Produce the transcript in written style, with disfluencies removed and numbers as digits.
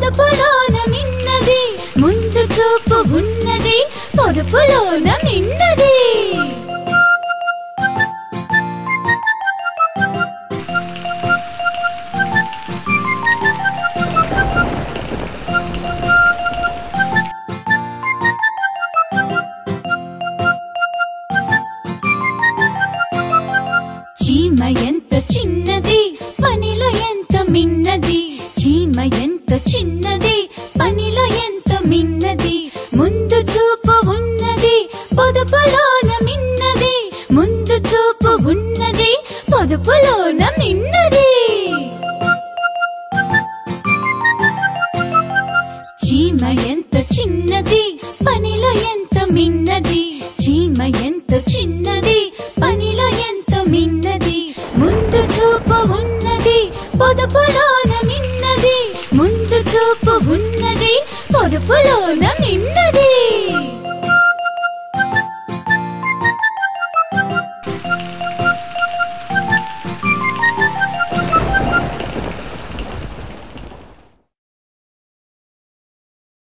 పొదుపులోన మిన్నది ముందు చూపు ఉన్నది పొదుపులోన మిన్నది చీమ ఎంత చిన్నది పనిలో ఎంత మిన్నది చీమ ఎంత చిన్నది పనిలో ఎంత మిన్నది ముందు చూపు ఉన్నది పొదుపులోన మిన్నది ముందు చూపు ఉన్నది పొదుపులోన మిన్నది చీమ ఎంత చిన్నది పనిలో ఎంత మిన్నది చీమ ఎంత చిన్నది పనిలో ఎంత మిన్నది ముందు చూపు ఉన్నది పొదుపులోన మిన్నది ముందు చూపు ఉన్నది పొదుపులోన మిన్నది